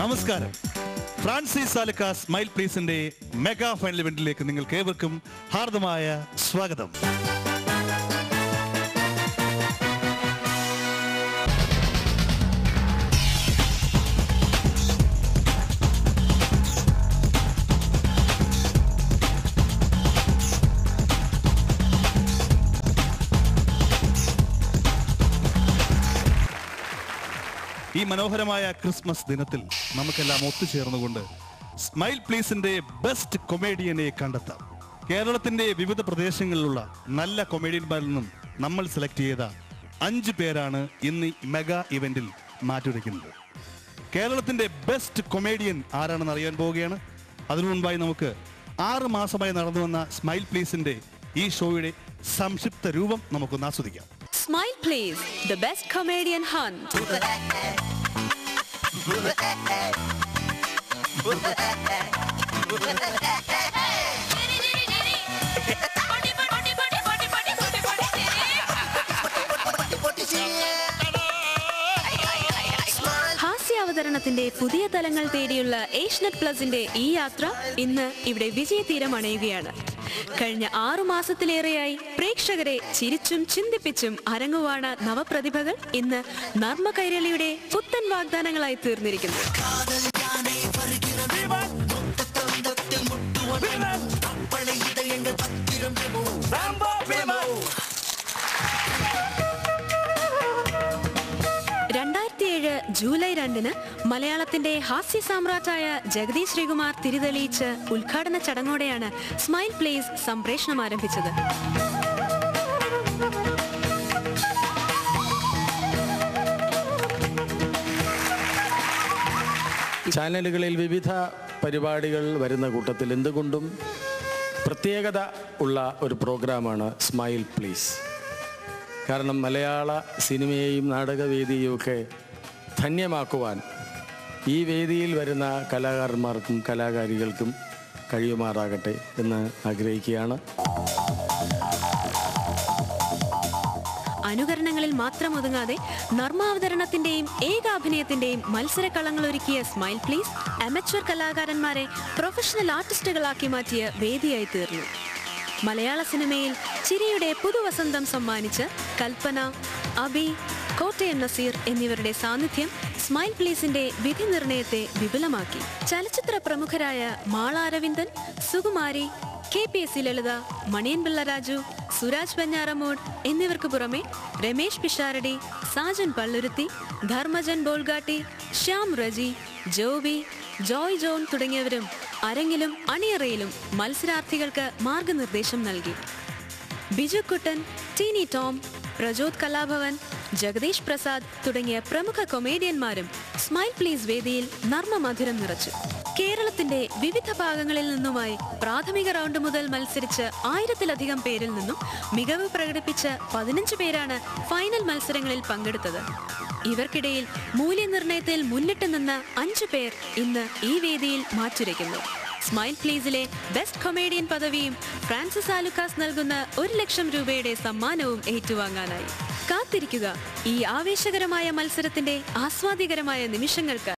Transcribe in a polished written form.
നമസ്കാരം. Francis Alukkas smile പ്ലീസിന്റെ mega final ഇവന്റിലേക്ക് നിങ്ങൾക്ക് ഏവർക്കും ഹാർദമായ സ്വാഗതം. ഈ മനോഹരമായ ക്രിസ്മസ് ദിനത്തിൽ നമുക്കെല്ലാം ഒത്തുചേർന്നുകൊണ്ട് സ്മൈൽ പ്ലീസിന്റെ ബെസ്റ്റ് കൊമേഡിയനെ കണ്ടെത്താം. കേരളത്തിന്റെ വിവിധ പ്രദേശങ്ങളിലുള്ള നല്ല കൊമേഡിയന്മാരിൽ നിന്നും നമ്മൾ സെലക്ട് ചെയ്ത 5 പേരാണ് ഇന്ന് മെഗാ ഇവന്റിൽ മാറ്റുരയ്ക്കുന്നത്. കേരളത്തിന്റെ ബെസ്റ്റ് കൊമേഡിയൻ ആരാണെന്ന് അറിയാൻ പോവുകയാണ്. അതിനു മുൻപായി നമുക്ക് 6 മാസമായി നടന്നു വന്ന സ്മൈൽ പ്ലീസിന്റെ ഈ ഷോയുടെ സംക്ഷിപ്ത രൂപം നമുക്കൊന്ന് ആസ്വദിക്കാം. Smile please, the best comedian hunt. ഹാസ്യാവതരണത്തിന്റെ പുതിയ തലങ്ങൾ തേടിയുള്ള ഏഷ്യനെറ്റ് പ്ലസിന്റെ ഈ യാത്ര ഇന്ന് ഇവിടെ വിജയതീരം അണയുകയാണ്. കഴിഞ്ഞ 6 മാസത്തിലേറെയായി പ്രേക്ഷകരെ ചിരിച്ചും ചിന്തിപ്പിച്ചും അരങ്ങുവാണ നവപ്രതിഭകൾ ഇന്ന് നർമ്മ കൈരളിയുടെ പുത്തൻ വാഗ്ദാനങ്ങളായി തീർന്നിരിക്കുന്നു. ജൂലൈ 2 മലയാളത്തിന്റെ ഹാസ്യ സാമ്രാട്ടായ ജഗതി ശ്രീകുമാർ തിരിതെളിയിച്ച് ഉദ്ഘാടന ചടങ്ങോടെയാണ് സ്മൈൽ പ്ലീസ് സംപ്രേഷണം ആരംഭിച്ചത്. ചാനലുകളിൽ വിവിധ പരിപാടികൾ വരുന്ന കൂട്ടത്തിൽ എന്തുകൊണ്ടും പ്രത്യേകത ഉള്ള ഒരു പ്രോഗ്രാമാണ് സ്മൈൽ പ്ലീസ്. കാരണം മലയാള സിനിമയെയും നാടകവേദിയെയും ഒക്കെ ധന്യമാക്കുവാൻ ഈ വേദിയിൽ വരുന്ന കലാകാരന്മാർക്കും കലാകാരികൾക്കും കഴിയുമാറാകട്ടെ എന്ന് ആഗ്രഹിക്കുകയാണ്. അനുകരണങ്ങളിൽ മാത്രം ഒതുങ്ങാതെ നർമാവതരണത്തിന്റെയും ഏകാഭിനയത്തിന്റെയും മത്സരക്കളങ്ങളൊരുക്കിയ സ്മൈൽ പ്ലീസ് അമച്വർ കലാകാരന്മാരെ പ്രൊഫഷണൽ ആർട്ടിസ്റ്റുകളാക്കി മാറ്റിയ വേദിയായി തീർന്നു. മലയാള സിനിമയിൽ ചിരിയുടെ പുതുവസന്തം സമ്മാനിച്ച് കൽപ്പന, അബി, കോട്ടയം നസീർ എന്നിവരുടെ സാന്നിധ്യം സ്മൈൽ പ്ലീസിന്റെ വിധി നിർണയത്തെ വിപുലമാക്കി. ചലച്ചിത്ര പ്രമുഖരായ മാള അരവിന്ദൻ, സുകുമാരി, KPSC ലളിത, മണിയൻ പിള്ള രാജു, സുരാജ് വെഞ്ഞാറമൂട് എന്നിവർക്ക് പുറമെ രമേശ് പിഷാരടി, സാജൻ പള്ളുരുത്തി, ധർമ്മജൻ ബോൾഗാട്ടി, ശ്യാം റജി, ജോബി, ജോയ് ജോൺ തുടങ്ങിയവരും അരങ്ങിലും അണിയറയിലും മത്സരാർത്ഥികൾക്ക് മാർഗനിർദ്ദേശം നൽകി. ബിജു കുട്ടൻ, ടീനി ടോം, പ്രജോത് കലാഭവൻ, ജഗദീഷ് പ്രസാദ് തുടങ്ങിയ പ്രമുഖ കൊമേഡിയന്മാരും സ്മൈൽ പ്ലീസ് വേദിയിൽ നർമ്മമധുരം നിറച്ചു. കേരളത്തിന്റെ വിവിധ ഭാഗങ്ങളിൽ നിന്നുമായി പ്രാഥമിക റൗണ്ട് മുതൽ മത്സരിച്ച് 1000-ലധികം പേരിൽ നിന്നും മികവ് പ്രകടിപ്പിച്ച 15 പേരാണ് ഫൈനൽ മത്സരങ്ങളിൽ പങ്കെടുത്തത്. ഇവർക്കിടയിൽ മൂല്യനിർണയത്തിൽ മുന്നിട്ട് നിന്ന 5 പേർ ഇന്ന് ഈ വേദിയിൽ മാറ്റുരയ്ക്കുന്നു. സ്മൈൽ പ്ലീസിലെ ബെസ്റ്റ് കൊമേഡിയൻ പദവിയും ഫ്രാൻസിസ് ആലുക്കാസ് നൽകുന്ന 1 ലക്ഷം രൂപയുടെ സമ്മാനവും ഏറ്റുവാങ്ങാനായി. കാത്തിരിക്കുക ഈ ആവേശകരമായ മത്സരത്തിന്റെ ആസ്വാദികരമായ നിമിഷങ്ങൾക്ക്.